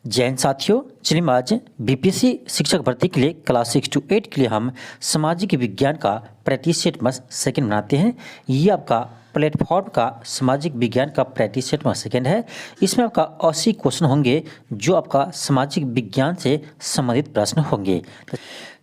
जैन साथियों, चलिए आज बीपीएससी शिक्षक भर्ती के लिए क्लास 6 to 8 के लिए हम सामाजिक विज्ञान का प्रैक्टिस सेट मस्ट सेकेंड बनाते हैं। ये आपका प्लेटफॉर्म का सामाजिक विज्ञान का प्रैक्टिस सेट मस्ट सेकेंड है। इसमें आपका 80 क्वेश्चन होंगे जो आपका सामाजिक विज्ञान से संबंधित प्रश्न होंगे।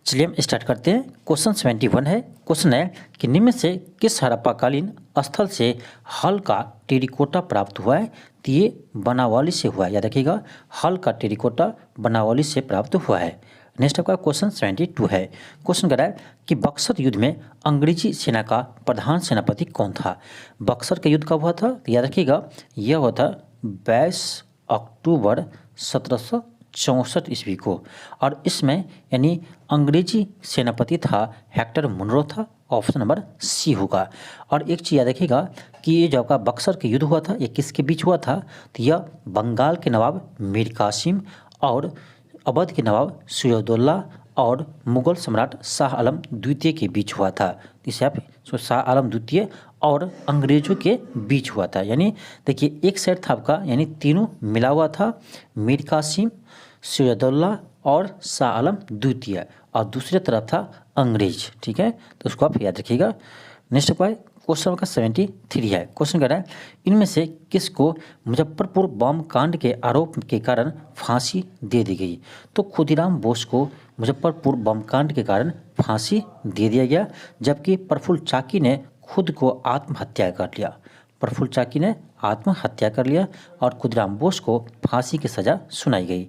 चलिए हम स्टार्ट करते हैं। क्वेश्चन 71 है। क्वेश्चन है कि निम्न से किस हड़प्पाकालीन स्थल से हल का टेरिकोटा प्राप्त हुआ है? तो ये बनावली से हुआ है। याद रखिएगा, हल का टेरिकोटा बनावली से प्राप्त हुआ है। नेक्स्ट आपका क्वेश्चन 72 है। क्वेश्चन कह रहा है कि बक्सर युद्ध में अंग्रेजी सेना का प्रधान सेनापति कौन था? बक्सर का युद्ध कब हुआ था? तो याद रखिएगा, यह हुआ था 22 अक्टूबर 1764 ईस्वी को। और इसमें यानी अंग्रेजी सेनापति था हेक्टर मुनरो था। ऑप्शन नंबर सी होगा। और एक चीज़ याद रखिएगा कि ये जो आपका बक्सर का युद्ध हुआ था ये किसके बीच हुआ था? तो यह बंगाल के नवाब मीर कासिम और अवध के नवाब सिराजुद्दौला और मुगल सम्राट शाह आलम द्वितीय के बीच हुआ था। इसे आप शाह आलम द्वितीय और अंग्रेजों के बीच हुआ था। यानी देखिए, एक साइड था आपका यानी तीनों मिला हुआ था, मीर कासिम, सिराजुद्दौला और शाह आलम द्वितीय, और दूसरी तरफ था अंग्रेज। ठीक है, तो उसको आप याद रखिएगा। नेक्स्ट क्वेश्चन का 73 है। क्वेश्चन कह रहा है इनमें से किसको मुजफ्फरपुर बम कांड के आरोप के कारण फांसी दे दी गई? तो खुदीराम बोस को मुजफ्फरपुर बम कांड के कारण फांसी दे दिया गया, जबकि प्रफुल्ल चाकी ने खुद को आत्महत्या कर लिया। प्रफुल्ल चाकी ने आत्महत्या कर लिया और खुदीराम बोस को फांसी की सजा सुनाई गई।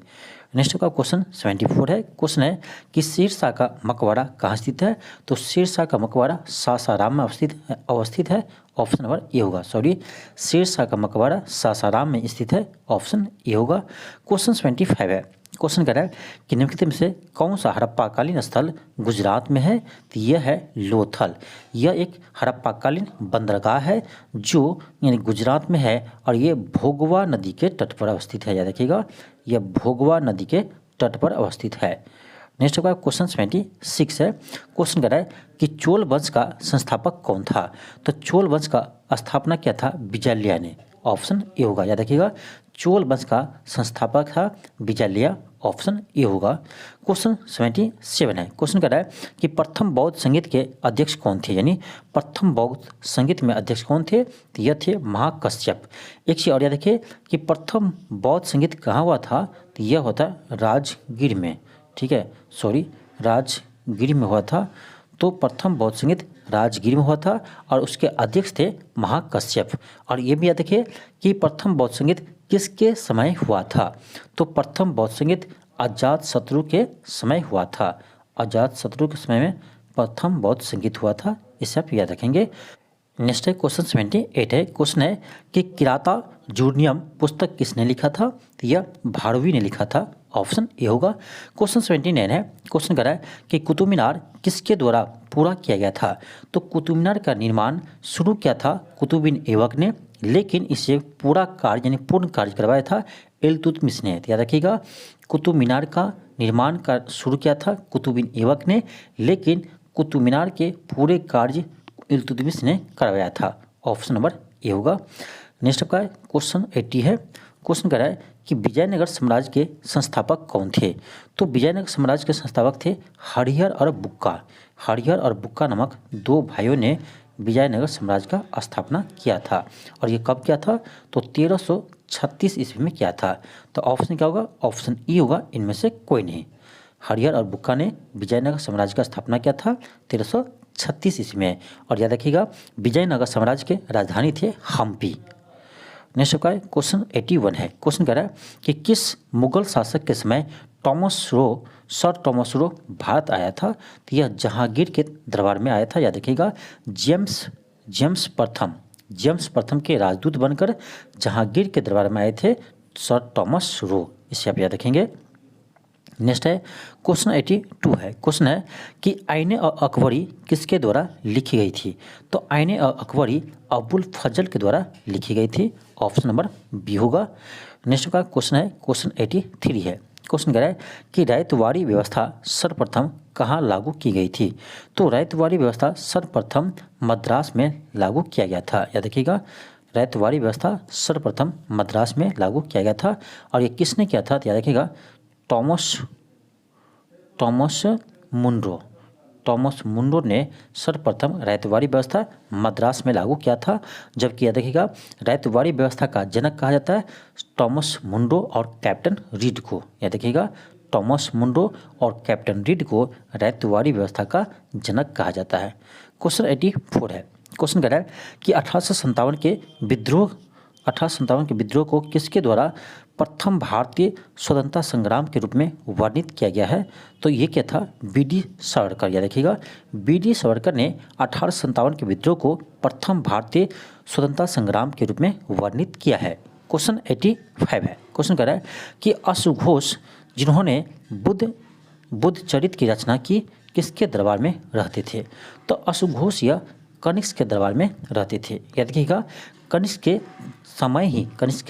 नेक्स्ट का क्वेश्चन 74 है। क्वेश्चन है कि शेरशाह का मकबरा कहाँ स्थित है? तो शेरशाह का मकबरा सासाराम में अवस्थित है। ऑप्शन नंबर ए होगा। शेरशाह का मकबरा सासाराम में स्थित है। ऑप्शन ए होगा। क्वेश्चन 75 है। क्वेश्चन कह रहा है कि निम्नलिखित में से कौन सा हड़प्पाकालीन स्थल गुजरात में है? तो यह है लोथल। यह एक हड़प्पाकालीन बंदरगाह है जो यानी गुजरात में है और ये भोगवा नदी के तट पर अवस्थित है। याद रखिएगा, यह भोगवा नदी के तट पर अवस्थित है। नेक्स्ट का क्वेश्चन 76 है। क्वेश्चन कह रहा है कि चोल वंश का संस्थापक कौन था? तो चोल वंश का स्थापना क्या था? विजयलया ने। ऑप्शन ए होगा। याद रखिएगा, चोल वंश का संस्थापक था विजयलया। ऑप्शन ए होगा। क्वेश्चन 77 है। क्वेश्चन कह रहा है कि प्रथम बौद्ध संगीत के अध्यक्ष कौन थे? यानी प्रथम बौद्ध संगीत में अध्यक्ष कौन थे? तो यह थे महाकश्यप। एक चीज और याद रखिए कि प्रथम बौद्ध संगीत कहाँ हुआ था? तो यह होता राजगीर में। ठीक है, राजगीर में हुआ था। तो प्रथम बौद्ध संगीत राजगीर में हुआ था और उसके अध्यक्ष थे महाकश्यप। और ये भी याद रखिए कि प्रथम बौद्ध संगीत किसके समय हुआ था? तो प्रथम बौद्ध संगीत अजात शत्रु के समय हुआ था। अजात शत्रु के समय में प्रथम बौद्ध संगीत हुआ था। इसे आप याद रखेंगे। नेक्स्ट है क्वेश्चन 78 है। क्वेश्चन है कि किराता जूर्नियम पुस्तक किसने लिखा था? तो यह भारवी ने लिखा था। ऑप्शन ए होगा। क्वेश्चन 79 है। क्वेश्चन कर रहा है कि कुतुब मीनार किसके द्वारा पूरा किया गया था? तो कुतुब मीनार का निर्माण शुरू किया था कुतुबुद्दीन ऐबक ने, लेकिन इसे पूरा कार्य यानी पूर्ण कार्य करवाया था इल्तुतमिश ने। याद रखिएगा, कुतुब मीनार का निर्माण का शुरू किया था कुतुबुद्दीन ऐबक ने, लेकिन कुतुब मीनार के पूरे कार्य इल्तुतमिश ने करवाया था। ऑप्शन नंबर ए होगा। नेक्स्ट आपका क्वेश्चन 80 है। क्वेश्चन कह रहा है कि विजयनगर साम्राज्य के संस्थापक कौन थे? तो विजयनगर साम्राज्य के संस्थापक थे हरिहर और बुक्का। हरिहर और बुक्का नामक दो भाइयों ने विजयनगर साम्राज्य का स्थापना किया था। और ये कब किया था? तो 1336 ईस्वी में किया था। तो ऑप्शन क्या होगा? ऑप्शन ई होगा। इनमें से कोई नहीं। हरिहर और बुक्का ने विजयनगर साम्राज्य का स्थापना किया था 1336 ईस्वी में। और याद रखिएगा, विजयनगर साम्राज्य के राजधानी थे हम्पी। नेक्स्ट का क्वेश्चन 81 है। क्वेश्चन कह रहा है कि किस मुगल शासक के समय सर टॉमस रो भारत आया था? तो यह जहांगीर के दरबार में आया था। याद रखिएगा, जेम्स प्रथम के राजदूत बनकर जहांगीर के दरबार में आए थे सर टॉमस रो। इसे आप याद रखेंगे। नेक्स्ट है क्वेश्चन 82 है। क्वेश्चन है कि आईने अकबरी किसके द्वारा लिखी गई थी? तो आईने अकबरी अबुल फजल के द्वारा लिखी गई थी। ऑप्शन नंबर बी होगा। नेक्स्ट का क्वेश्चन है क्वेश्चन 83 है। क्वेश्चन कह रहा है कि रैयतवाड़ी व्यवस्था सर्वप्रथम कहाँ लागू की गई थी? तो रैयतवाड़ी व्यवस्था सर्वप्रथम मद्रास में लागू किया गया था। याद रखिएगा, रैयतवाड़ी व्यवस्था सर्वप्रथम मद्रास में लागू किया गया था और ये किसने किया था? तो याद रखिएगा टॉमस मुनरो ने सर्वप्रथम रैयतवाड़ी व्यवस्था मद्रास में लागू किया था। जबकि याद रखिएगा रैयतवाड़ी व्यवस्था का जनक कहा जाता है टॉमस मुनरो और कैप्टन रीड को। याद रखिएगा टॉमस मुनरो और कैप्टन रीड को रैयतवाड़ी व्यवस्था का जनक कहा जाता है। क्वेश्चन 84 है। क्वेश्चन कह रहा है कि 1857 के विद्रोह को किसके द्वारा प्रथम भारतीय स्वतंत्रता संग्राम के रूप में वर्णित किया गया है? तो ये क्या था? बी.डी. सावरकर। याद रखिएगा बी.डी. सावरकर ने 1857 के विद्रोह को प्रथम भारतीय स्वतंत्रता संग्राम के रूप में वर्णित किया है। क्वेश्चन 85 है। क्वेश्चन कह रहा है कि अश्वघोष जिन्होंने बुद्ध चरित्र की रचना की किसके दरबार में रहते थे? तो अश्वघोष या कनिष्क के दरबार में रहते थे। याद रखिएगा कनिष्क के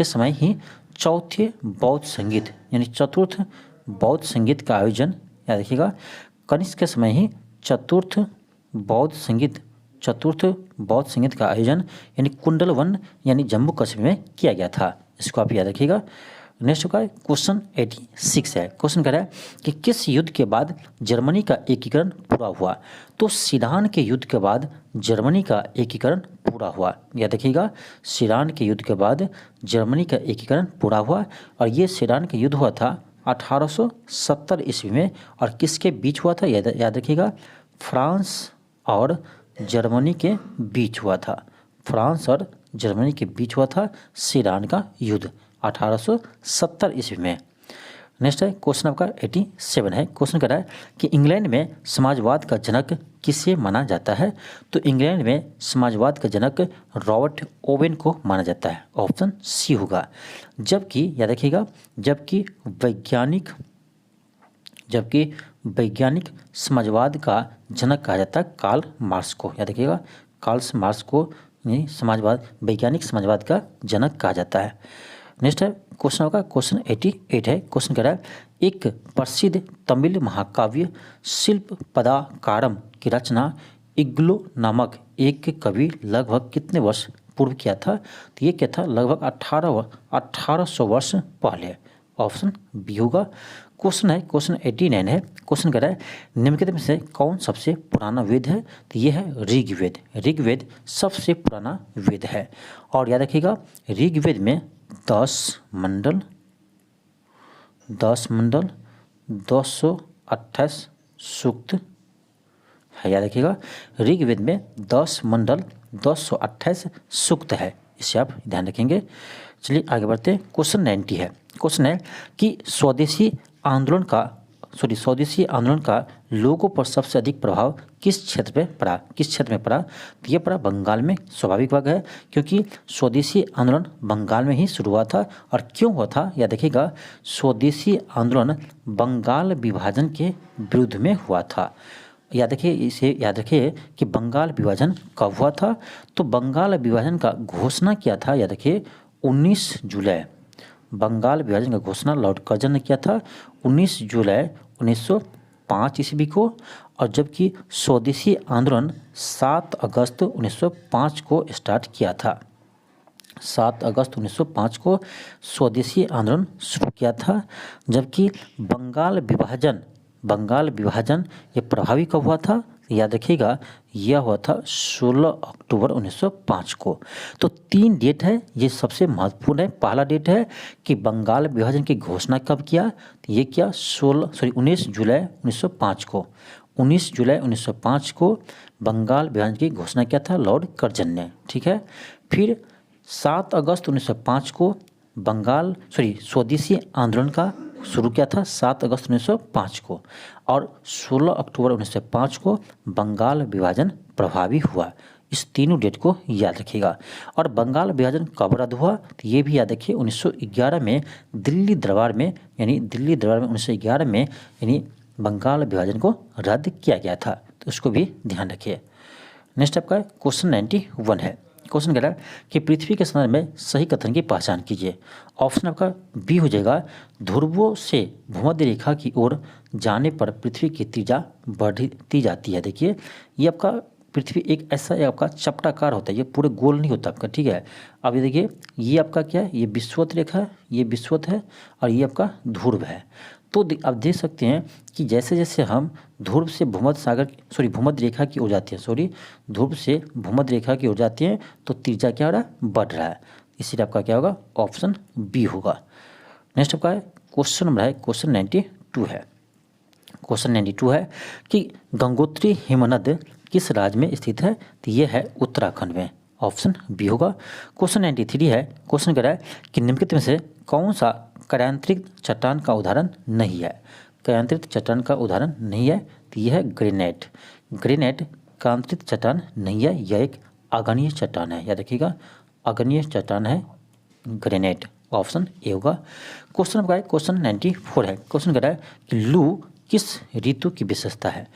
समय ही चौथे बौद्ध संगीत यानी चतुर्थ बौद्ध संगीत का आयोजन, याद रखिएगा कनिष्क के समय ही चतुर्थ बौद्ध संगीत का आयोजन यानी कुंडलवन यानी जम्मू कश्मीर में किया गया था। इसको आप याद रखिएगा। नेक्स्ट का क्वेश्चन 86 है। क्वेश्चन कह रहा है कि किस युद्ध के बाद जर्मनी का एकीकरण पूरा हुआ? तो सीडान के युद्ध के बाद जर्मनी का एकीकरण पूरा हुआ। याद रखिएगा सीडान के युद्ध के बाद जर्मनी का एकीकरण पूरा हुआ और ये सीडान का युद्ध हुआ था 1870 ईस्वी में और किसके बीच हुआ था? याद रखिएगा फ्रांस और जर्मनी के बीच हुआ था। फ्रांस और जर्मनी के बीच हुआ था सीडान का युद्ध 1870 ईस्वी में। नेक्स्ट है क्वेश्चन आपका 87 है। क्वेश्चन कह रहा है कि इंग्लैंड में समाजवाद का जनक किसे माना जाता है? तो इंग्लैंड में समाजवाद का जनक रॉबर्ट ओवेन को माना जाता है। ऑप्शन सी होगा। जबकि याद रखिएगा जबकि वैज्ञानिक समाजवाद का जनक कहा जाता है कार्ल मार्क्स को। याद रखिएगा कार्ल मार्क्स को वैज्ञानिक समाजवाद का जनक कहा जाता है। नेक्स्ट है क्वेश्चन होगा क्वेश्चन 88 है। क्वेश्चन कह रहा है एक प्रसिद्ध तमिल महाकाव्य शिल्पपदाकारम की रचना इग्लो नामक एक कवि लगभग कितने वर्ष पूर्व किया था? तो ये क्या था? लगभग 1800 वर्ष पहले। ऑप्शन बी होगा। क्वेश्चन है क्वेश्चन 89 है। क्वेश्चन कह रहा है निम्नलिखित में से कौन सबसे पुराना वेद है? तो ये है ऋग्वेद। ऋग्वेद सबसे पुराना वेद है और याद रखिएगा ऋग्वेद में 10 मंडल 228 सूक्त है। याद रखिएगा ऋग्वेद में 10 मंडल 228 सूक्त है। इसे आप ध्यान रखेंगे। चलिए आगे बढ़ते हैं। क्वेश्चन 90 है। क्वेश्चन है कि स्वदेशी आंदोलन का लोगों पर सबसे अधिक प्रभाव किस क्षेत्र में पड़ा? तो ये पड़ा बंगाल में। स्वाभाविक बात है क्योंकि स्वदेशी आंदोलन बंगाल में ही शुरू हुआ था। और क्यों हुआ था? याद रखिएगा स्वदेशी आंदोलन बंगाल विभाजन के विरुद्ध में हुआ था। याद रखिए कि बंगाल विभाजन कब हुआ था? तो बंगाल विभाजन का घोषणा किया था, याद रखिए 19 जुलाई। बंगाल विभाजन का घोषणा लॉर्ड कर्जन ने किया था 19 जुलाई 1905 ईस्वी को और जबकि स्वदेशी आंदोलन 7 अगस्त 1905 को स्टार्ट किया था। 7 अगस्त 1905 को स्वदेशी आंदोलन शुरू किया था। जबकि बंगाल विभाजन ये प्रभावी कब हुआ था? याद रखिएगा यह हुआ था 16 अक्टूबर 1905 को। तो 3 डेट है, ये सबसे महत्वपूर्ण है। पहला डेट है कि बंगाल विभाजन की घोषणा कब किया? तो ये किया 19 जुलाई 1905 को। 19 जुलाई 1905 को बंगाल विभाजन की घोषणा किया था लॉर्ड कर्जन ने। ठीक है। फिर 7 अगस्त 1905 को स्वदेशी आंदोलन का शुरू किया था 7 अगस्त 1905 को और 16 अक्टूबर 1905 को बंगाल विभाजन प्रभावी हुआ। इस तीनों डेट को याद रखिएगा। और बंगाल विभाजन कब रद्द हुआ? तो ये भी याद रखिए 1911 में दिल्ली दरबार में 1911 में यानी बंगाल विभाजन को रद्द किया गया था। तो उसको भी ध्यान रखिए। नेक्स्ट आपका क्वेश्चन 91 है। क्वेश्चन कह रहा है कि पृथ्वी के संदर्भ में सही कथन की पहचान कीजिए। ऑप्शन आपका बी हो जाएगा। ध्रुवों से भूमध्य रेखा की ओर जाने पर पृथ्वी की त्रिज्या बढ़ती जाती है। देखिए ये आपका पृथ्वी एक ऐसा आपका चपटाकार होता है, ये पूरे गोल नहीं होता आपका, ठीक है। अब ये देखिए, ये आपका क्या है, ये विषुवत रेखा है, ये विषुवत है और ये आपका ध्रुव है। तो आप देख सकते हैं कि जैसे जैसे हम ध्रुव से भूमध्य रेखा की ओर जाते हैं, ध्रुव से भूमध्य रेखा की ओर जाते हैं तो त्रिज्या क्या हो रहा है, बढ़ रहा है। इसलिए आपका क्या होगा, ऑप्शन बी होगा। नेक्स्ट आपका है क्वेश्चन नंबर है, क्वेश्चन 92 है। क्वेश्चन 92 है कि गंगोत्री हिमनद किस राज्य में स्थित है, तो ये है उत्तराखंड में, ऑप्शन बी होगा। क्वेश्चन 93 है। क्वेश्चन कह रहा है कि निम्नलिखित में से कौन सा कार्यांतरित चट्टान का उदाहरण नहीं है। कार्यांतरित चट्टान का उदाहरण नहीं है तो यह है ग्रेनाइट। ग्रेनाइट कार्यांतरित चट्टान नहीं है, यह एक आग्नेय चट्टान है, याद रखिएगा, आग्नेय चट्टान है ग्रेनाइट, ऑप्शन ए होगा। क्वेश्चन आपका है क्वेश्चन 94 है। क्वेश्चन कह रहा है कि लू किस ऋतु की विशेषता है,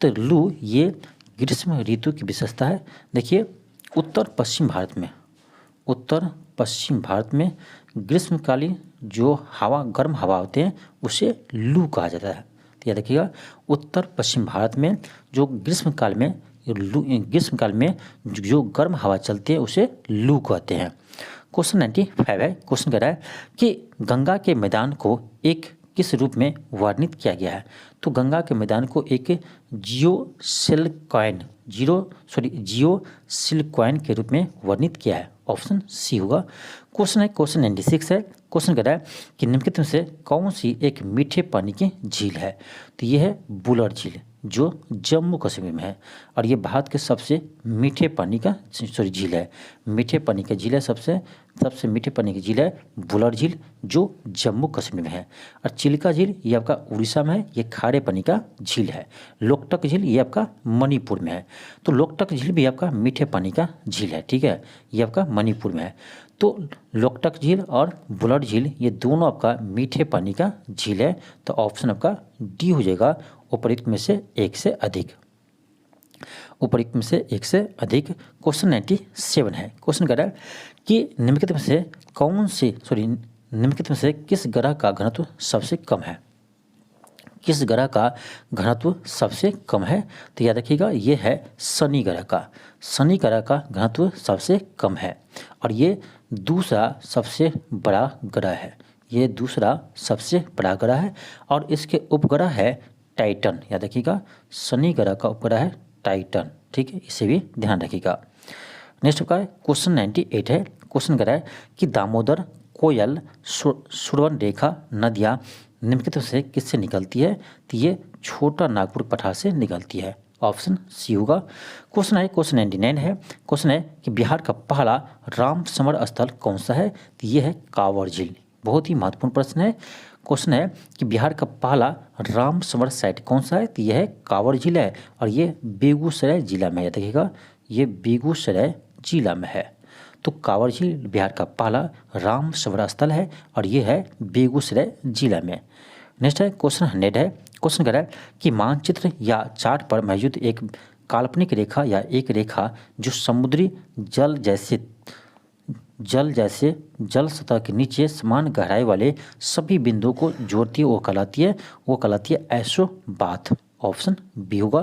तो लू ये ग्रीष्म ऋतु की विशेषता है। देखिए उत्तर पश्चिम भारत में ग्रीष्मकालीन जो हवा, गर्म हवा होते हैं उसे लू कहा जाता है। तो याद रखिएगा, उत्तर पश्चिम भारत में जो ग्रीष्मकाल में जो गर्म हवा चलती है उसे लू कहते हैं। क्वेश्चन 95 है। क्वेश्चन कह रहा है कि गंगा के मैदान को एक किस रूप में वर्णित किया गया है, तो गंगा के मैदान को एक जियोसिल्क्वाइन के रूप में वर्णित किया है, ऑप्शन सी होगा। क्वेश्चन है क्वेश्चन 96 है। क्वेश्चन कह रहा है कि निम्नलिखित में से कौन सी एक मीठे पानी की झील है, तो ये है बुलर झील जो जम्मू कश्मीर में है और ये भारत के सबसे मीठे पानी का झील है। मीठे पानी का झील है, सबसे मीठे पानी की झील है बुलर झील जो जम्मू कश्मीर में है। और चिल्का झील ये आपका उड़ीसा में है, ये खारे पानी का झील है। लोकटक झील ये आपका मणिपुर में है। तो लोकटक झील भी आपका मीठे पानी का झील है, ठीक है, ये आपका मणिपुर में है। तो लोकटक झील और बुलर झील ये दोनों आपका मीठे पानी का झील है। तो ऑप्शन आपका डी हो जाएगा, उपरोक्त में से एक से अधिक। उपरोक्त में से एक से अधिक। क्वेश्चन 97 है। क्वेश्चन कह रहा है कि निम्नलिखित में से किस ग्रह का घनत्व सबसे कम है। किस ग्रह का घनत्व सबसे कम है, तो याद रखिएगा ये है शनि ग्रह का। शनि ग्रह का घनत्व सबसे कम है और ये दूसरा सबसे बड़ा ग्रह है। ये दूसरा सबसे बड़ा ग्रह है और इसके उपग्रह है टाइटन। याद रखिएगा, शनि ग्रह का उपग्रह है टाइटन, ठीक है, इसे भी ध्यान रखिएगा। नेक्स्ट का क्वेश्चन 98 है। क्वेश्चन कह रहा है कि दामोदर, कोयल, सुवर्णरेखा नदियाँ निम्नलिखित से किससे निकलती है, तो ये छोटा नागपुर पठार से निकलती है, ऑप्शन सी होगा। क्वेश्चन है क्वेश्चन 99 है। क्वेश्चन है कि बिहार का पहला राम समर स्थल कौन सा है, तो ये है कांवड़ झील। बहुत ही महत्वपूर्ण प्रश्न है। क्वेश्चन है कि बिहार का पहला राम समर साइट कौन सा है, तो यह है कांवड़ झील है और ये बेगूसराय जिला में है। देखिएगा, ये बेगूसराय जिला में है। तो कांवड़ झील बिहार का पहला राम समर स्थल है और ये है बेगूसराय जिला में। नेक्स्ट है क्वेश्चन 100 है। क्वेश्चन कह रहा है कि मानचित्र या चार्ट पर मौजूद एक काल्पनिक रेखा या एक रेखा जो समुद्री जल जैसे जल सतह के नीचे समान गहराई वाले सभी बिंदुओं को जोड़ती है, वो कहलाती है ऐसोबाथ, ऑप्शन बी होगा।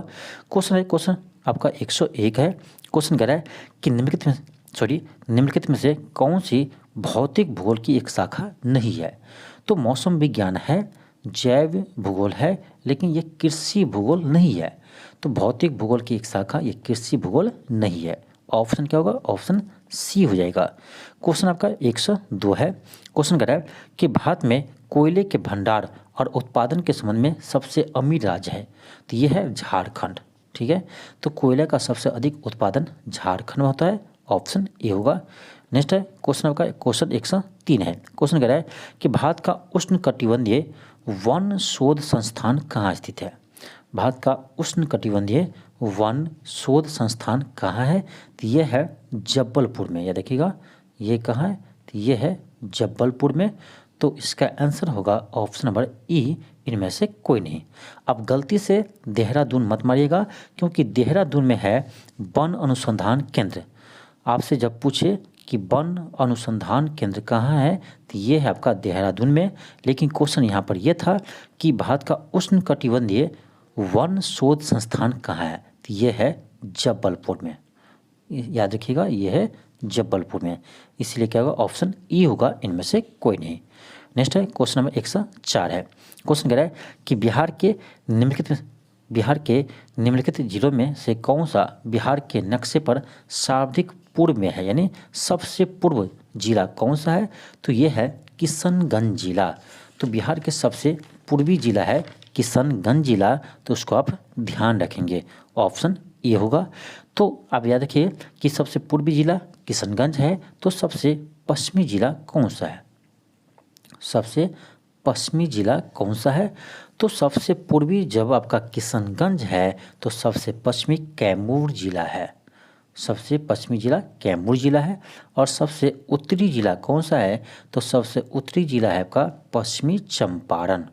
क्वेश्चन आपका 101 है। क्वेश्चन कह रहा है कि निम्नलिखित में से कौन सी भौतिक भूगोल की एक शाखा नहीं है, तो मौसम विज्ञान है, जैव भूगोल है, लेकिन ये कृषि भूगोल नहीं है। तो भौतिक भूगोल की एक शाखा ये कृषि भूगोल नहीं है, ऑप्शन क्या होगा, ऑप्शन सी हो जाएगा। क्वेश्चन आपका 102 है। क्वेश्चन कह रहा है कि भारत में कोयले के भंडार और उत्पादन के संबंध में सबसे अमीर राज्य है, तो ये है झारखंड, ठीक है। तो कोयले का सबसे अधिक उत्पादन झारखंड में होता है, ऑप्शन ए होगा। नेक्स्ट है क्वेश्चन आपका क्वेश्चन 103 है। क्वेश्चन कह रहा है कि भारत का उष्णकटिबंधीय वन शोध संस्थान कहाँ स्थित है। भारत का उष्णकटिबंधीय वन शोध संस्थान कहाँ है, तो ये है जबलपुर में। यह देखिएगा, ये कहाँ है, तो ये है जबलपुर में। तो इसका आंसर होगा ऑप्शन नंबर ई, इनमें से कोई नहीं। अब गलती से देहरादून मत मारिएगा, क्योंकि देहरादून में है वन अनुसंधान केंद्र। आपसे जब पूछे कि वन अनुसंधान केंद्र कहाँ है, तो ये है आपका देहरादून में। लेकिन क्वेश्चन यहाँ पर यह था कि भारत का उष्णकटिबंधीय वन शोध संस्थान कहाँ है, तो ये है जबलपुर में। याद रखिएगा ये है जबलपुर में, इसलिए क्या होगा ऑप्शन ई होगा, इनमें से कोई नहीं। नेक्स्ट है क्वेश्चन नंबर 104 है। क्वेश्चन कह रहा है कि बिहार के निम्नलिखित जिलों में से कौन सा बिहार के नक्शे पर सर्वाधिक पूर्व में है, यानी सबसे पूर्व जिला कौन सा है, तो ये है किशनगंज जिला। तो बिहार के सबसे पूर्वी जिला है किशनगंज जिला, तो उसको आप ध्यान रखेंगे, ऑप्शन ए होगा। तो आप याद रखिए कि सबसे पूर्वी जिला किशनगंज है, तो सबसे पश्चिमी जिला कौन सा है, सबसे पश्चिमी जिला कौन सा है, तो सबसे पूर्वी जब आपका किशनगंज है तो सबसे पश्चिमी कैमूर जिला है, सबसे पश्चिमी जिला कैमूर जिला है। और सबसे उत्तरी जिला कौन सा है, तो सबसे उत्तरी जिला है आपका पश्चिमी चंपारण,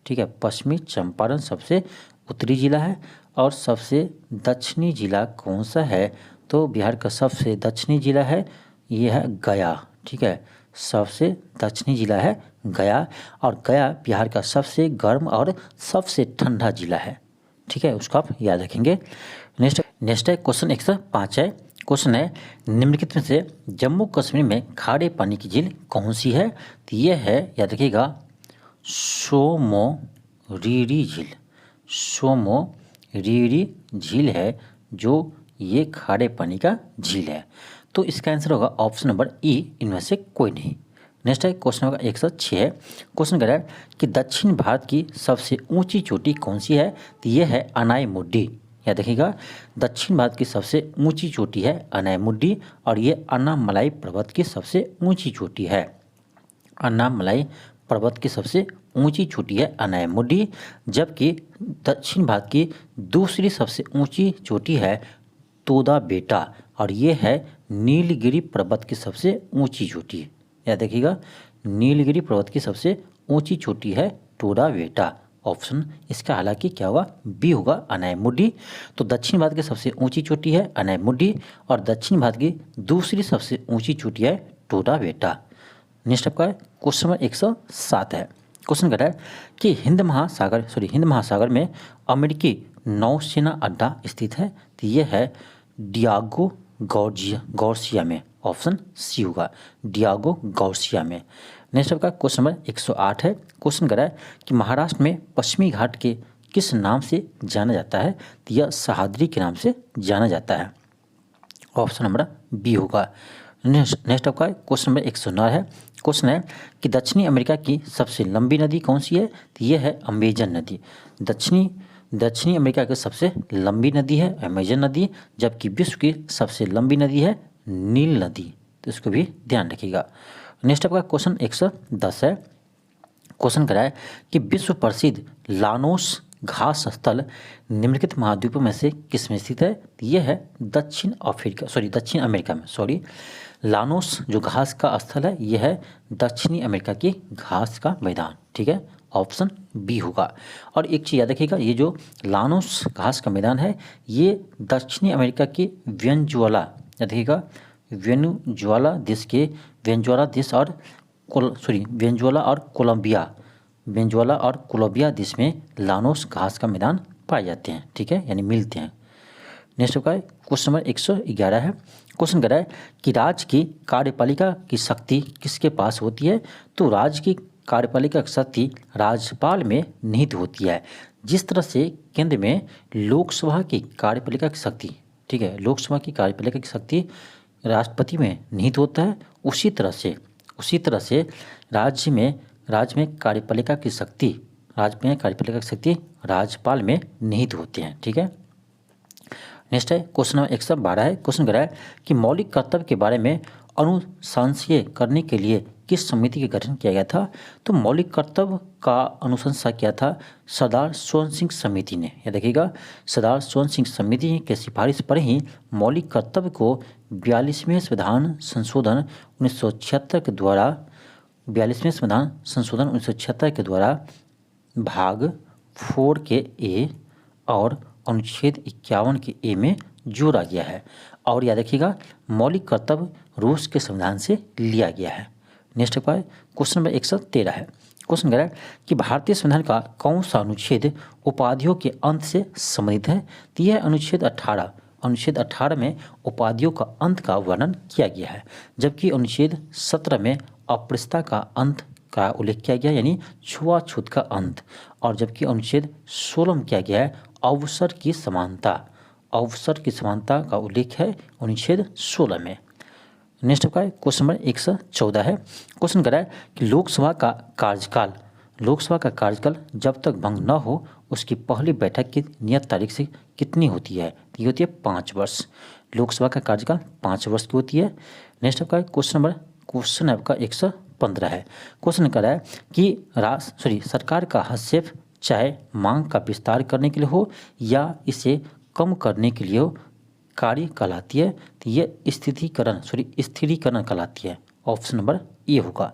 ठीक है, पश्चिमी चंपारण सबसे उत्तरी जिला है। और सबसे दक्षिणी जिला कौन सा है, तो बिहार का सबसे दक्षिणी जिला है ये है गया, ठीक है, सबसे दक्षिणी जिला है गया। और गया बिहार का सबसे गर्म और सबसे ठंडा जिला है, ठीक है, उसको आप याद रखेंगे। नेक्स्ट है क्वेश्चन 105 है। क्वेश्चन है निम्नलिखित में से जम्मू कश्मीर में खारे पानी की झील कौन सी है, तो ये है याद रखिएगा सोमोरीरी झील, सोमोरीरी झील है जो ये खारे पानी का झील है। तो इसका आंसर होगा ऑप्शन नंबर ई, इनमें से कोई नहीं। नेक्स्ट है क्वेश्चन नंबर 106 है। क्वेश्चन कह रहा है कि दक्षिण भारत की सबसे ऊंची चोटी कौन सी है, तो ये है अनायमुड्डी। याद रखिएगा दक्षिण भारत की सबसे ऊंची चोटी है अनायमुड्डी, और ये अन्नामलाई पर्वत की सबसे ऊंची चोटी है, अन्नामलाई पर्वत की सबसे ऊंची चोटी है अनायमुड्डी। जबकि दक्षिण भारत की दूसरी सबसे ऊंची चोटी है तोदा बेटा, और ये है नीलगिरी पर्वत की सबसे ऊंची चोटी। याद रखिएगा नीलगिरी पर्वत की सबसे ऊंची चोटी है टोडा बेटा, ऑप्शन इसका हालांकि क्या होगा बी होगा अनायमुड्डी। तो दक्षिण भारत की सबसे ऊंची चोटी है अनायमुड्डी, और दक्षिण भारत की दूसरी सबसे ऊंची चोटी है टोडा बेटा। नेक्स्ट आपका क्वेश्चन नंबर 107 है। क्वेश्चन कह रहा है कि हिंद महासागर में अमेरिकी नौसेना अड्डा स्थित है, तो ये है डियागो गार्सिया में, ऑप्शन सी होगा डियागो गार्सिया में। नेक्स्ट आपका क्वेश्चन नंबर 108 है। क्वेश्चन कह रहा है कि महाराष्ट्र में पश्चिमी घाट के किस नाम से जाना जाता है, तो यह सह्याद्री के नाम से जाना जाता है, ऑप्शन नंबर बी होगा। नेक्स्ट आपका क्वेश्चन नंबर 109 है। क्वेश्चन है कि दक्षिणी अमेरिका की सबसे लंबी नदी कौन सी है, तो ये है अमेजन नदी। दक्षिणी अमेरिका की सबसे लंबी नदी है अमेजन नदी, जबकि विश्व की सबसे लंबी नदी है नील नदी, तो इसको भी ध्यान रखिएगा। नेक्स्ट आपका क्वेश्चन 110 है। क्वेश्चन करा है कि विश्व प्रसिद्ध लानोस घास स्थल निम्नलिखित महाद्वीपों में से किस में स्थित है, यह है दक्षिण अमेरिका में। लानोस जो घास का स्थल है यह है दक्षिणी अमेरिका की घास का मैदान, ठीक है, ऑप्शन बी होगा। और एक चीज़ याद रखिएगा ये जो लानोस घास का मैदान है ये दक्षिणी अमेरिका की वेनेजुएला और कोलंबिया देश में लानोस घास का मैदान पाए जाते हैं, ठीक है, यानी मिलते हैं। नेक्स्ट का क्वेश्चन नंबर 111 है। क्वेश्चन कर रहा है कि राज्य की कार्यपालिका की शक्ति किसके पास होती है, तो राज्य की कार्यपालिका की शक्ति राज्यपाल में निहित होती है। जिस तरह से केंद्र में लोकसभा की कार्यपालिका की शक्ति, ठीक है, लोकसभा की कार्यपालिका की शक्ति राष्ट्रपति में निहित होता है, उसी तरह से राज्य में कार्यपालिका की शक्ति राज्यपाल में निहित होते हैं, ठीक है। नेक्स्ट है क्वेश्चन नंबर 112 है। क्वेश्चन कर रहा है कि मौलिक कर्तव्य के बारे में अनुशंसा करने के लिए किस समिति का गठन किया गया था, तो मौलिक कर्तव्य का अनुशंसा किया था सरदार स्वर्ण सिंह समिति ने। यह देखिएगा सरदार स्वर्ण सिंह समिति के सिफारिश पर ही मौलिक कर्तव्य को 42वें संविधान संशोधन 1976 के द्वारा भाग 4 के ए और अनुच्छेद 51 के ए में जोड़ा गया है। और याद रखिएगा मौलिक कर्तव्य रूस के संविधान से लिया गया है। नेक्स्ट क्वेश्चन नंबर 113 है। क्वेश्चन कह रहा है कि भारतीय संविधान का कौन सा अनुच्छेद उपाधियों के अंत से संबंधित है, तो यह अनुच्छेद 18 अनुच्छेद 18 में उपाधियों का अंत का वर्णन किया गया है, जबकि अनुच्छेद 17 में अस्पृश्यता का अंत का उल्लेख किया गया, यानी छुआछूत का अंत। और जबकि अनुच्छेद 16 में किया गया है अवसर की समानता, अवसर की समानता का उल्लेख है अनुच्छेद 16 में। नेक्स्ट आपका क्वेश्चन नंबर 114 है। क्वेश्चन कर रहा है कि लोकसभा का कार्यकाल जब तक भंग न हो उसकी पहली बैठक की नियत तारीख से कितनी होती है? ये होती है 5 वर्ष। लोकसभा का कार्यकाल 5 वर्ष की होती है। नेक्स्ट आपका क्वेश्चन आपका 115 है। क्वेश्चन कर रहा है कि सरकार का हस्तक्षेप चाहे मांग का विस्तार करने के लिए हो या इसे कम करने के लिए हो कार्य कहलाती है, तो ये स्थिरीकरण कहलाती है। ऑप्शन नंबर ए होगा।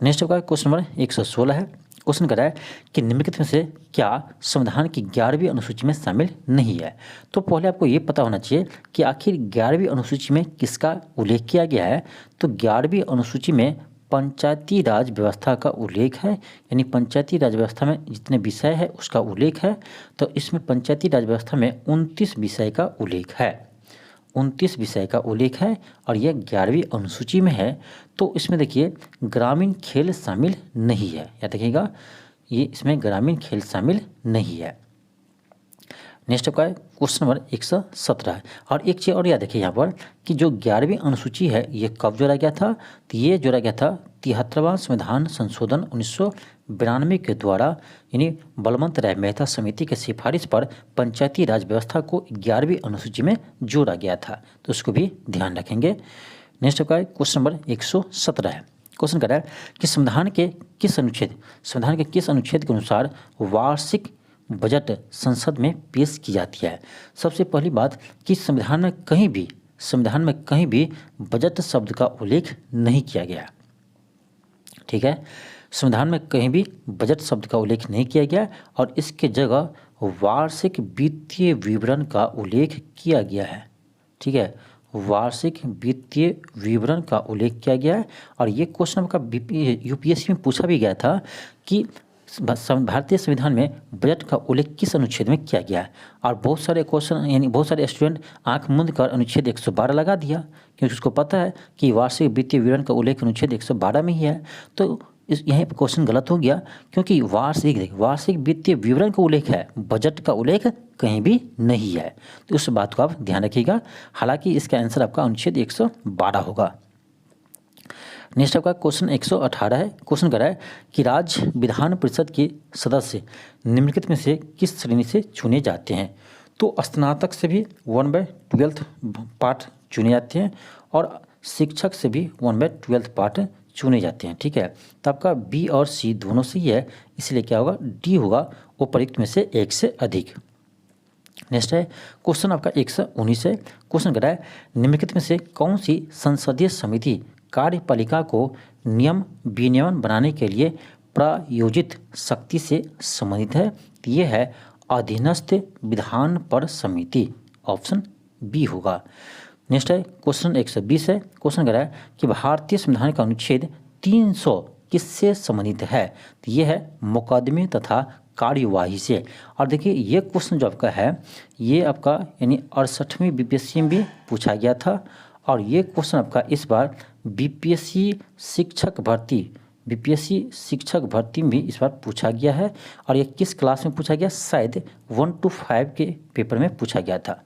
नेक्स्ट होगा क्वेश्चन नंबर 116 है। क्वेश्चन कर रहा है कि निम्नलिखित में से क्या संविधान की 11वीं अनुसूची में शामिल नहीं है? तो पहले आपको ये पता होना चाहिए कि आखिर 11वीं अनुसूची में किसका उल्लेख किया गया है। तो 11वीं अनुसूची में पंचायती राज व्यवस्था का उल्लेख है, यानी पंचायती राज व्यवस्था में जितने विषय है उसका उल्लेख है। तो इसमें पंचायती राज व्यवस्था में 29 विषय का उल्लेख है, 29 विषय का उल्लेख है और यह 11वीं अनुसूची में है। तो इसमें देखिए ग्रामीण खेल शामिल नहीं है, याद रखिएगा ये इसमें ग्रामीण खेल शामिल नहीं है। नेक्स्ट आपका क्वेश्चन नंबर 117 है। और एक चीज़ और याद रखिए यहाँ पर कि जो 11वीं अनुसूची है ये कब जोड़ा गया था? तो ये जोड़ा गया था 73वां संविधान संशोधन 1992 के द्वारा, यानी बलवंत राय मेहता समिति के सिफारिश पर पंचायती राज व्यवस्था को 11वीं अनुसूची में जोड़ा गया था, तो उसको भी ध्यान रखेंगे। नेक्स्ट आपका क्वेश्चन नंबर 117 है। क्वेश्चन कर रहा है कि संविधान के किस अनुच्छेद के अनुसार वार्षिक बजट संसद में पेश की जाती है? सबसे पहली बात कि संविधान में कहीं भी बजट शब्द का उल्लेख नहीं किया गया, ठीक है। संविधान में कहीं भी बजट शब्द का उल्लेख नहीं किया गया और इसके जगह वार्षिक वित्तीय विवरण का उल्लेख किया गया है, ठीक है। वार्षिक वित्तीय विवरण का उल्लेख किया गया है और ये क्वेश्चन आपका यूपीएससी में पूछा भी गया था कि भारतीय संविधान में बजट का उल्लेख किस अनुच्छेद में किया गया है। और बहुत सारे क्वेश्चन यानी बहुत सारे स्टूडेंट आंख मूंद कर अनुच्छेद 112 लगा दिया, क्योंकि उसको पता है कि वार्षिक वित्तीय विवरण का उल्लेख अनुच्छेद 112 में ही है। तो यहीं पर क्वेश्चन गलत हो गया, क्योंकि वार्षिक वित्तीय विवरण का उल्लेख है, बजट का उल्लेख कहीं भी नहीं है। तो उस बात को आप ध्यान रखिएगा। हालांकि इसका आंसर आपका अनुच्छेद 112 होगा। नेक्स्ट आपका क्वेश्चन 118 है। क्वेश्चन कर रहा है कि राज्य विधान परिषद के सदस्य निम्नलिखित में से किस श्रेणी से चुने जाते हैं? तो स्नातक से भी 1/12 पार्ट चुने जाते हैं और शिक्षक से भी 1/12 पार्ट चुने जाते हैं, ठीक है। तो आपका बी और सी दोनों से ही है, इसलिए क्या होगा? डी होगा उपर्युक्त में से एक से अधिक। नेक्स्ट है क्वेश्चन आपका 119 है। क्वेश्चन कर रहा है निम्नलिखित में से कौन सी संसदीय समिति कार्यपालिका को नियम विनियमन बनाने के लिए प्रायोजित शक्ति से संबंधित है? तो ये है अधीनस्थ विधान पर समिति, ऑप्शन बी होगा। नेक्स्ट है क्वेश्चन 120 है। क्वेश्चन कर रहा है कि भारतीय संविधान का अनुच्छेद 300 किससे संबंधित है? तो ये है मुकदमे तथा कार्यवाही से। और देखिए ये क्वेश्चन जो आपका है ये आपका यानी 68वीं बीपीएससी में भी पूछा गया था और ये क्वेश्चन आपका इस बार बीपीएससी शिक्षक भर्ती में भी इस बार पूछा गया है। और ये किस क्लास में पूछा गया? शायद 1 to 5 के पेपर में पूछा गया था।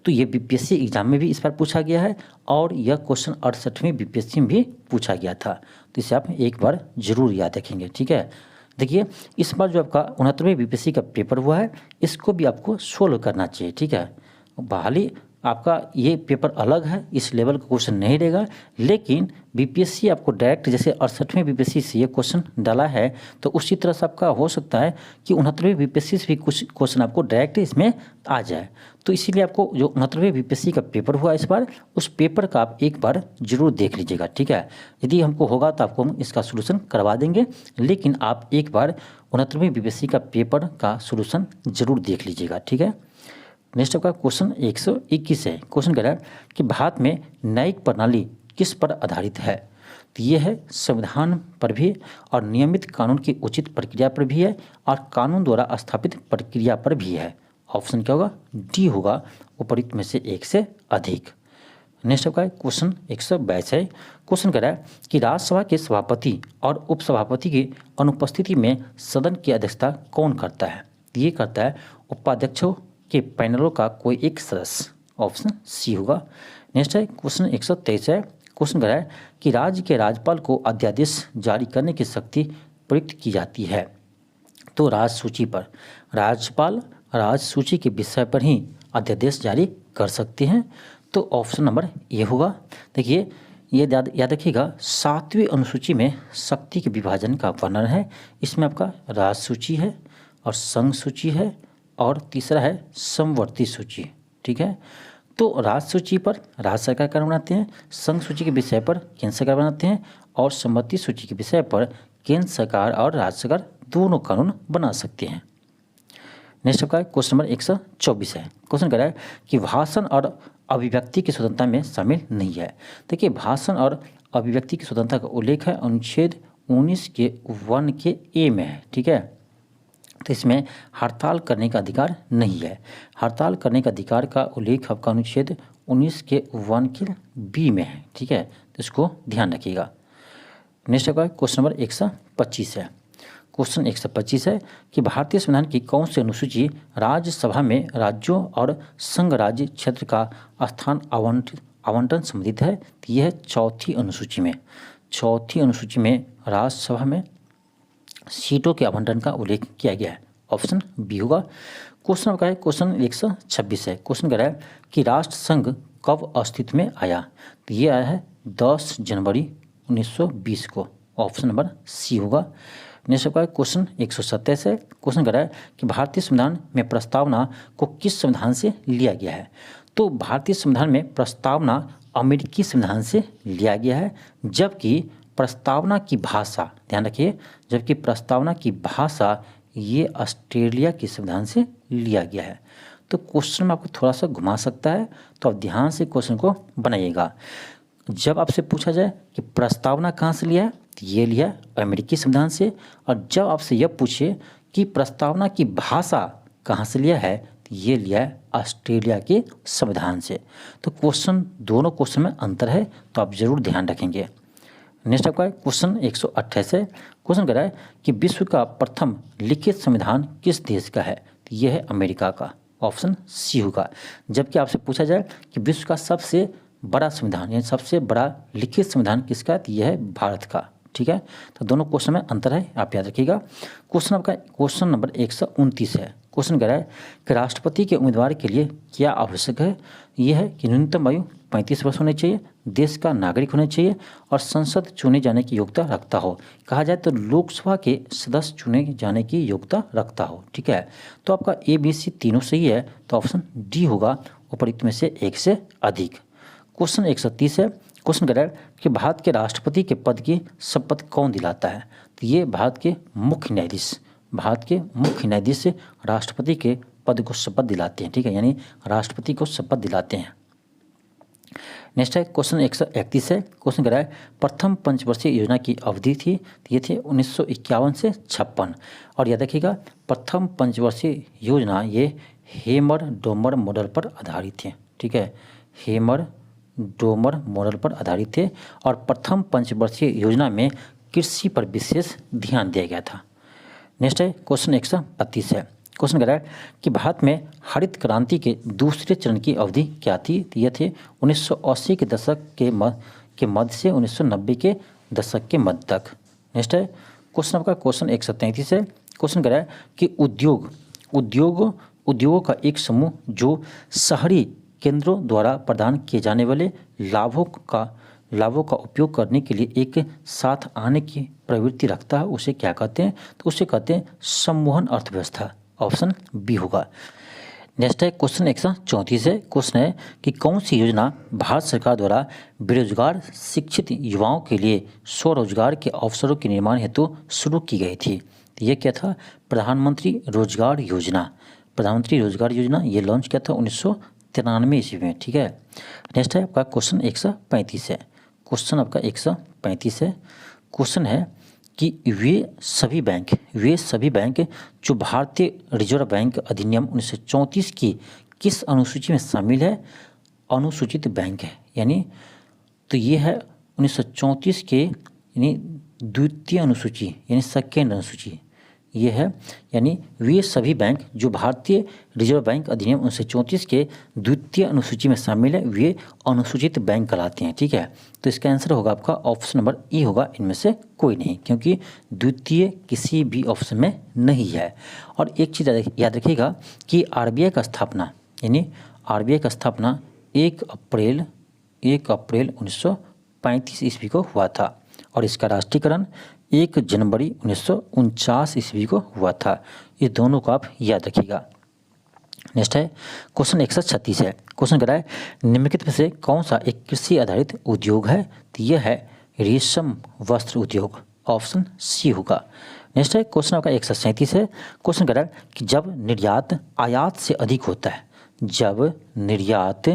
तो ये बीपीएससी एग्जाम में भी इस बार पूछा गया है और यह क्वेश्चन 68वीं बीपीएससी में भी पूछा गया था। तो इसे आप एक बार जरूर याद रखेंगे, ठीक है। देखिए इस बार जो आपका 69वीं बीपीएससी का पेपर हुआ है इसको भी आपको सोल्व करना चाहिए, ठीक है। बहाली आपका ये पेपर अलग है, इस लेवल का क्वेश्चन नहीं रहेगा, लेकिन बीपीएससी आपको डायरेक्ट जैसे 68वीं बीपीएससी से ये क्वेश्चन डाला है तो उसी तरह से आपका हो सकता है कि 69वीं बीपीएससी से भी कुछ क्वेश्चन आपको डायरेक्ट इसमें आ जाए। तो इसीलिए आपको जो 69वीं बीपीएससी का पेपर हुआ इस बार, उस पेपर का आप एक बार जरूर देख लीजिएगा, ठीक है। यदि हमको होगा तो आपको हम इसका सोल्यूशन करवा देंगे, लेकिन आप एक बार 69वीं बीपीएससी का पेपर का सोल्यूशन जरूर देख लीजिएगा, ठीक है। नेक्स्ट आपका क्वेश्चन 121 है। क्वेश्चन कह रहा है कि भारत में न्यायिक प्रणाली किस पर आधारित है? तो ये है संविधान पर भी और नियमित कानून की उचित प्रक्रिया पर भी है और कानून द्वारा स्थापित प्रक्रिया पर भी है, ऑप्शन क्या होगा, डी होगा, उपरोक्त में से एक से अधिक। नेक्स्ट आपका क्वेश्चन 122 है। क्वेश्चन कह रहा है कि राज्यसभा के सभापति और उपसभापति की अनुपस्थिति में सदन की अध्यक्षता कौन करता है? ये करता है उपाध्यक्षों के पैनलों का कोई एक सदस्य, ऑप्शन सी होगा। नेक्स्ट है क्वेश्चन 123 है। क्वेश्चन कह रहा है कि राज्य के राज्यपाल को अध्यादेश जारी करने की शक्ति प्रयुक्त की जाती है। तो राज्य सूची पर राज्यपाल राज्य सूची के विषय पर ही अध्यादेश जारी कर सकते हैं। तो ऑप्शन नंबर ए होगा। देखिए ये याद रखिएगा, 7वीं अनुसूची में शक्ति के विभाजन का वर्णन है। इसमें आपका राज्य सूची है और संघ सूची है और तीसरा है समवर्ती सूची। ठीक है, तो राज्य सूची पर राज्य सरकार कानून बनाते हैं, संघ सूची के विषय पर केंद्र सरकार बनाते हैं और समवर्ती सूची के विषय पर केंद्र सरकार और राज्य सरकार दोनों कानून बना सकते हैं। नेक्स्ट आपका क्वेश्चन नंबर 124 है। क्वेश्चन कह रहा है कि भाषण और अभिव्यक्ति की स्वतंत्रता में शामिल नहीं है। देखिए भाषण और अभिव्यक्ति की स्वतंत्रता का उल्लेख है अनुच्छेद 19 के 1 के ए में है। ठीक है, तो इसमें हड़ताल करने का अधिकार नहीं है। हड़ताल करने का अधिकार का उल्लेख आपका अनुच्छेद 19 के 1 के बी में है। ठीक है, तो इसको ध्यान रखिएगा। नेक्स्ट आपका क्वेश्चन नंबर 125 है। क्वेश्चन 125 है कि भारतीय संविधान की कौन सी अनुसूची राज्यसभा में राज्यों और संघ राज्य क्षेत्र का स्थान आवंटन संबंधित है? तो यह है चौथी अनुसूची में। चौथी अनुसूची में राज्यसभा में सीटों के आवंटन का उल्लेख किया गया है, ऑप्शन बी होगा। क्वेश्चन आपका है क्वेश्चन 126 है। क्वेश्चन कह रहा है कि राष्ट्र संघ कब अस्तित्व में आया? तो ये आया है 10 जनवरी 1920 को, ऑप्शन नंबर सी होगा। नेक्स्ट आपका क्वेश्चन 127 है। क्वेश्चन कह रहा है कि भारतीय संविधान में प्रस्तावना को किस संविधान से लिया गया है? तो भारतीय संविधान में प्रस्तावना अमेरिकी संविधान से लिया गया है, जबकि प्रस्तावना की भाषा, ध्यान रखिए, जबकि प्रस्तावना की भाषा ये ऑस्ट्रेलिया के संविधान से लिया गया है। तो क्वेश्चन में आपको थोड़ा सा घुमा सकता है, तो आप ध्यान से क्वेश्चन को बनाइएगा। जब आपसे पूछा जाए कि प्रस्तावना कहाँ से लिया है, तो ये लिया अमेरिकी संविधान से, और जब आपसे यह पूछे कि प्रस्तावना की भाषा कहाँ से लिया है, तो ये लिया है ऑस्ट्रेलिया के संविधान से। तो क्वेश्चन, दोनों क्वेश्चन में अंतर है, तो आप जरूर ध्यान रखेंगे। नेक्स्ट आपका क्वेश्चन 128 है। क्वेश्चन कह रहा है कि विश्व का प्रथम लिखित संविधान किस देश का है? तो यह है अमेरिका का, ऑप्शन सी होगा। जबकि आपसे पूछा जाए कि विश्व का सबसे बड़ा संविधान यानी सबसे बड़ा लिखित संविधान किसका है, तो यह है भारत का। ठीक है, तो दोनों क्वेश्चन में अंतर है, आप याद रखिएगा। क्वेश्चन आपका क्वेश्चन नंबर 129 है। क्वेश्चन कह रहा है कि राष्ट्रपति के उम्मीदवार के लिए क्या आवश्यक है? यह है कि न्यूनतम आयु 35 वर्ष होनी चाहिए, देश का नागरिक होना चाहिए और संसद चुने जाने की योग्यता रखता हो। कहा जाए तो लोकसभा के सदस्य चुने जाने की योग्यता रखता हो। ठीक है, तो आपका ए बी सी तीनों सही है, तो ऑप्शन डी होगा, उपरोक्त में से एक से अधिक। क्वेश्चन 130 है। क्वेश्चन कह रहा है कि भारत के राष्ट्रपति के पद की शपथ कौन दिलाता है? तो ये भारत के मुख्य न्यायाधीश से राष्ट्रपति के पद को शपथ दिलाते हैं। ठीक है, यानी राष्ट्रपति को शपथ दिलाते हैं। नेक्स्ट है क्वेश्चन 131 है। क्वेश्चन कह रहा है प्रथम पंचवर्षीय योजना की अवधि थी, ये थे 1951 से 56। और याद रखिएगा प्रथम पंचवर्षीय योजना ये हेमर डोमर मॉडल पर आधारित है। ठीक है, हेमर डोमर मॉडल पर आधारित थे और प्रथम पंचवर्षीय योजना में कृषि पर विशेष ध्यान दिया गया था। नेक्स्ट है क्वेश्चन 132 है। क्वेश्चन कह रहा है कि भारत में हरित क्रांति के दूसरे चरण की अवधि क्या थी? ये थे 1980 के दशक के मध्य से 1990 के दशक के मध्य तक। नेक्स्ट है क्वेश्चन आपका क्वेश्चन 133 है। क्वेश्चन कह रहा है कि उद्योगों का एक समूह जो शहरी केंद्रों द्वारा प्रदान किए जाने वाले लाभों का उपयोग करने के लिए एक साथ आने की प्रवृत्ति रखता है, उसे क्या कहते हैं? तो उसे कहते हैं सम्मोहन अर्थव्यवस्था, ऑप्शन बी होगा। नेक्स्ट है क्वेश्चन 134 है। क्वेश्चन है कि कौन सी योजना भारत सरकार द्वारा बेरोजगार शिक्षित युवाओं के लिए स्वरोजगार के अवसरों के निर्माण हेतु शुरू की गई थी? तो ये क्या था? प्रधानमंत्री रोजगार योजना ये लॉन्च किया था 1993 ईस्वी में। ठीक है, नेक्स्ट है आपका क्वेश्चन 135 है। क्वेश्चन आपका 135 है। क्वेश्चन है कि वे सभी बैंक जो भारतीय रिजर्व बैंक अधिनियम 1934 की किस अनुसूची में शामिल है? अनुसूचित बैंक है, यानी तो ये है 1934 के यानी द्वितीय अनुसूची यानी सेकेंड अनुसूची ये है, यानी वे सभी बैंक जो भारतीय रिजर्व बैंक अधिनियम 1934 के द्वितीय अनुसूची में शामिल है वे अनुसूचित बैंक कहलाते हैं। ठीक है, तो इसका आंसर होगा आपका ऑप्शन नंबर ई होगा, इनमें से कोई नहीं, क्योंकि द्वितीय किसी भी ऑप्शन में नहीं है। और एक चीज़ याद रखिएगा कि आरबीआई का स्थापना यानी आरबीआई का स्थापना 1 अप्रैल 1935 ईस्वी को हुआ था और इसका राष्ट्रीयकरण 1 जनवरी 1949 ईस्वी को हुआ था। ये दोनों को आप याद रखिएगा। नेक्स्ट है क्वेश्चन 136 है। क्वेश्चन कह रहा है निम्नलिखित में से कौन सा एक कृषि आधारित उद्योग है? तो यह है रेशम वस्त्र उद्योग, ऑप्शन सी होगा। नेक्स्ट है क्वेश्चन आपका 137 है। क्वेश्चन कह रहा है कि जब निर्यात आयात से अधिक होता है, जब निर्यात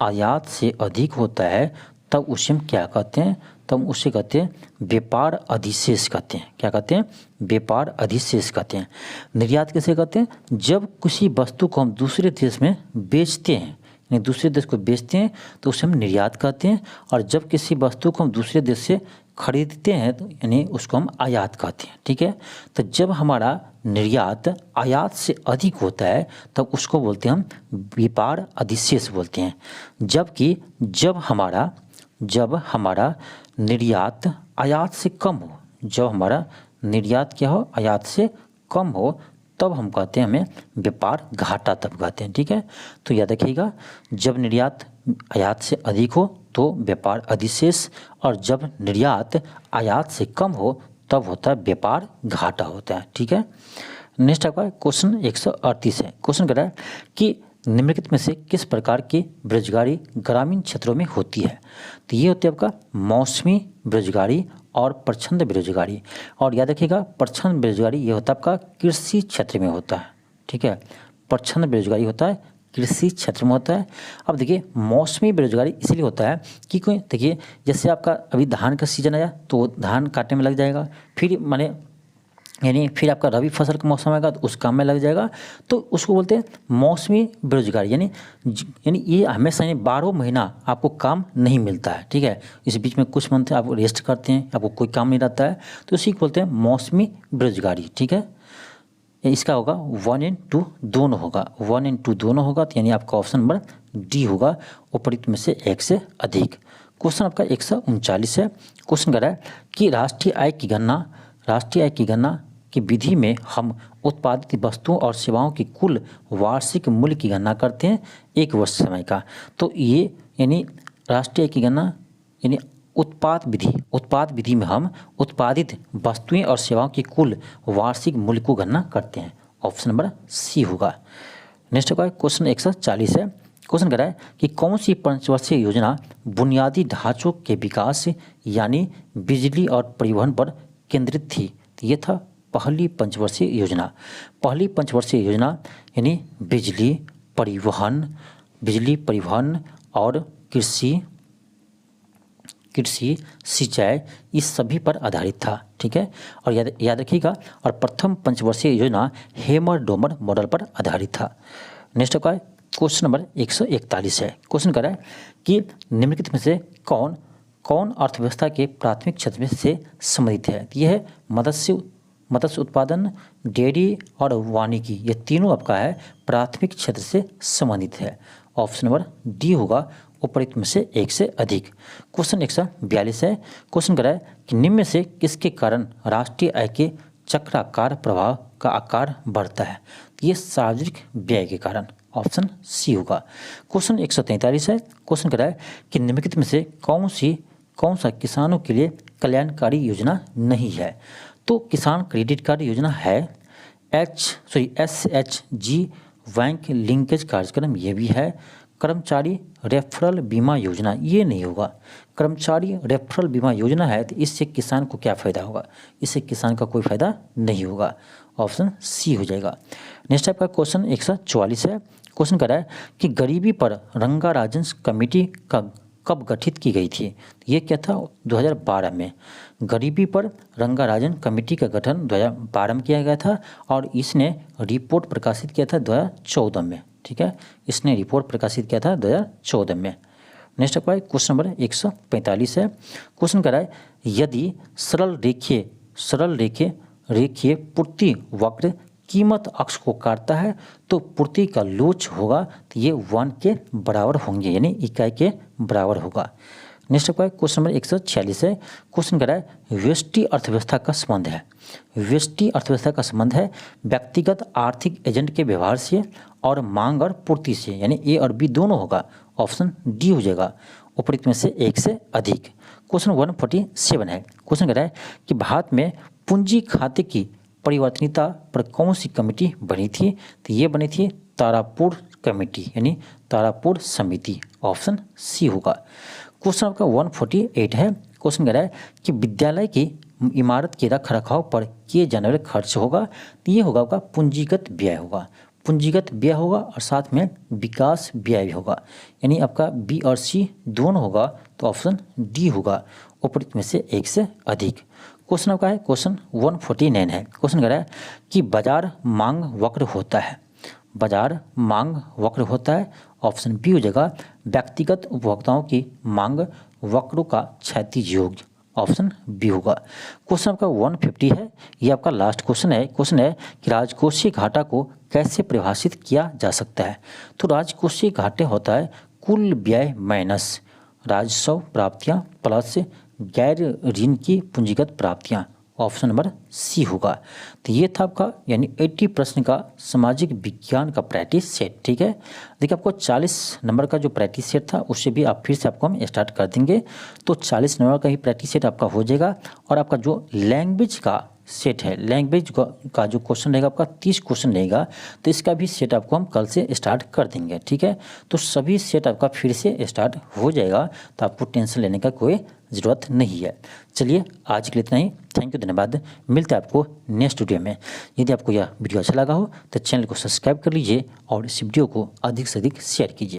आयात से अधिक होता है तब उसे हम क्या कहते हैं? तब उसे कहते हैं व्यापार अधिशेष कहते हैं। क्या कहते हैं? व्यापार अधिशेष कहते हैं। निर्यात कैसे कहते हैं? जब किसी वस्तु को हम दूसरे देश में बेचते हैं, यानी दूसरे देश को बेचते हैं तो उसे हम निर्यात कहते हैं, और जब किसी वस्तु को हम दूसरे देश से खरीदते हैं तो यानी उसको हम आयात कहते हैं। ठीक है, तो जब हमारा निर्यात आयात से अधिक होता है तब उसको बोलते हैं हम व्यापार अधिशेष बोलते हैं। जबकि जब हमारा निर्यात आयात से कम हो, जब हमारा निर्यात क्या हो? आयात से कम हो, तब हम कहते हैं हमें व्यापार घाटा तब कहते हैं। ठीक है, तो याद रखिएगा जब निर्यात आयात से अधिक हो तो व्यापार अधिशेष, और जब निर्यात आयात से कम हो तब होता है व्यापार घाटा होता है। ठीक है, नेक्स्ट आपका क्वेश्चन 138 है। क्वेश्चन कह रहा है कि निम्नलिखित में से किस प्रकार की बेरोजगारी ग्रामीण क्षेत्रों में होती है? तो ये होती है आपका मौसमी बेरोजगारी और प्रच्छन्न बेरोजगारी। और याद रखिएगा प्रच्छन्न बेरोजगारी ये होता है आपका कृषि क्षेत्र में होता है। ठीक है, प्रच्छन्न बेरोजगारी होता है कृषि क्षेत्र में होता है। अब देखिए मौसमी बेरोजगारी इसलिए होता है कि कोई देखिए जैसे आपका अभी धान का सीजन आया तो धान काटने में लग जाएगा, फिर आपका रबी फसल का मौसम आएगा तो उस काम में लग जाएगा, तो उसको बोलते हैं मौसमी बेरोजगारी। यानी ये हमेशा 12 महीना आपको काम नहीं मिलता है। ठीक है, इस बीच में कुछ मंथ आप रेस्ट करते हैं, आपको कोई काम नहीं रहता है, तो इसी को बोलते हैं मौसमी बेरोजगारी। ठीक है, इसका होगा 1 और 2 दोनों होगा, 1 और 2 दोनों होगा, तो यानी आपका ऑप्शन नंबर डी होगा, उपरोक्त में से एक से अधिक। क्वेश्चन आपका 139 है। क्वेश्चन कह रहा है कि राष्ट्रीय आय की गणना की विधि में हम उत्पादित वस्तुओं और सेवाओं की कुल वार्षिक मूल्य की गणना करते हैं 1 वर्ष समय का। तो ये यानी राष्ट्रीय आय की गणना यानी उत्पाद विधि में हम उत्पादित वस्तुएं और सेवाओं की कुल वार्षिक मूल्य को गणना करते हैं, ऑप्शन नंबर सी होगा। नेक्स्ट का क्वेश्चन 140 है। क्वेश्चन कह रहा है कि कौन सी पंचवर्षीय योजना बुनियादी ढांचों के विकास यानी बिजली और परिवहन पर केंद्रित थी? तो ये था पहली पंचवर्षीय योजना। पहली पंचवर्षीय योजना यानी बिजली परिवहन और कृषि सिंचाई इस सभी पर आधारित था। ठीक है, और याद रखिएगा, और प्रथम पंचवर्षीय योजना हेमर डोमर मॉडल पर आधारित था। नेक्स्ट का क्वेश्चन नंबर 141 है। क्वेश्चन कर रहा है कि निम्नलिखित में से कौन अर्थव्यवस्था के प्राथमिक क्षेत्र में से संबंधित है? यह है मत्स्य उत्पादन, डेयरी और वानिकी, ये तीनों आपका है प्राथमिक क्षेत्र से संबंधित है, ऑप्शन नंबर डी होगा, उपरोक्त में से एक से अधिक। क्वेश्चन 142 है। क्वेश्चन कर रहा है कि निम्न में से किसके कारण राष्ट्रीय आय के चक्राकार प्रभाव का आकार बढ़ता है? ये सार्वजनिक व्यय के कारण, ऑप्शन सी होगा। क्वेश्चन 143 है। क्वेश्चन कर रहा है कि निम्नलिखित में से कौन सा किसानों के लिए कल्याणकारी योजना नहीं है? तो किसान क्रेडिट कार्ड योजना है, SHG बैंक लिंकेज कार्यक्रम ये भी है, कर्मचारी रेफरल बीमा योजना ये नहीं होगा। कर्मचारी रेफरल बीमा योजना है तो इससे किसान को क्या फ़ायदा होगा? इससे किसान का कोई फ़ायदा नहीं होगा, ऑप्शन सी हो जाएगा। नेक्स्ट आपका क्वेश्चन 144 है। क्वेश्चन कर रहा है कि गरीबी पर रंगा राजन कमेटी का कब गठित की गई थी? ये क्या था? 2012 में। गरीबी पर रंगाराजन कमेटी का गठन 2012 में किया गया था और इसने रिपोर्ट प्रकाशित किया था 2014 में। ठीक है, इसने रिपोर्ट प्रकाशित किया था 2014 में। नेक्स्ट आपका क्वेश्चन नंबर 145 है। क्वेश्चन कह रहा है यदि सरल रेखीय पूर्ति वक्र कीमत अक्ष को काटता है तो पूर्ति का लोच होगा तो ये 1 के बराबर होंगे, यानी इकाई के बराबर होगा। नेक्स्ट आपका क्वेश्चन नंबर 146 है। क्वेश्चन कह रहा है व्यष्टि अर्थव्यवस्था का संबंध है। व्यष्टि अर्थव्यवस्था का संबंध है व्यक्तिगत आर्थिक एजेंट के व्यवहार से और मांग और पूर्ति से, यानी ए और बी दोनों होगा। ऑप्शन डी हो जाएगा, उपरोक्त में से एक से अधिक। क्वेश्चन 147 है। क्वेश्चन कह रहा है कि भारत में पूंजी खाते की परिवर्तनीयता पर कौन सी कमेटी बनी थी? तो ये बनी थी तारापुर कमेटी, यानी तारापुर समिति। ऑप्शन सी होगा। क्वेश्चन आपका 148 है। क्वेश्चन कह रहा है कि विद्यालय की इमारत के रख रखाव पर किए जाने वाले खर्च होगा तो ये होगा आपका पूंजीगत व्यय होगा। पूंजीगत व्यय होगा और साथ में विकास व्यय भी होगा, यानी आपका बी और सी दोनों होगा तो ऑप्शन डी होगा, उपरोक्त में से एक से अधिक। क्वेश्चन आपका है क्वेश्चन 149 है। क्वेश्चन कह रहा है कि बाजार मांग वक्र होता है। बाजार मांग वक्र होता है, ऑप्शन बी हो जाएगा व्यक्तिगत उपभोक्ताओं की मांग वक्रों का क्षैतिज योग। ऑप्शन बी होगा। क्वेश्चन आपका 150 है। ये आपका लास्ट क्वेश्चन है। क्वेश्चन है कि राजकोषीय घाटा को कैसे परिभाषित किया जा सकता है? तो राजकोषीय घाटे होता है कुल व्यय माइनस राजस्व प्राप्तियां प्लस गैर ऋण की पूंजीगत प्राप्तियां। ऑप्शन नंबर सी होगा। तो ये था आपका यानी 80 प्रश्न का सामाजिक विज्ञान का प्रैक्टिस सेट। ठीक है, देखिए आपको 40 नंबर का जो प्रैक्टिस सेट था उससे भी आप फिर से आपको हम स्टार्ट कर देंगे, तो 40 नंबर का ही प्रैक्टिस सेट आपका हो जाएगा। और आपका जो लैंग्वेज का सेट है, लैंग्वेज का जो क्वेश्चन रहेगा आपका 30 क्वेश्चन रहेगा, तो इसका भी सेट आपको हम कल से स्टार्ट कर देंगे। ठीक है, तो सभी सेट आपका फिर से स्टार्ट हो जाएगा, तो आपको टेंशन लेने का कोई ज़रूरत नहीं है। चलिए आज के लिए इतना ही। थैंक यू, धन्यवाद। मिलते हैं आपको नेक्स्ट वीडियो में। यदि आपको यह वीडियो अच्छा लगा हो तो चैनल को सब्सक्राइब कर लीजिए और इस वीडियो को अधिक से अधिक शेयर कीजिए।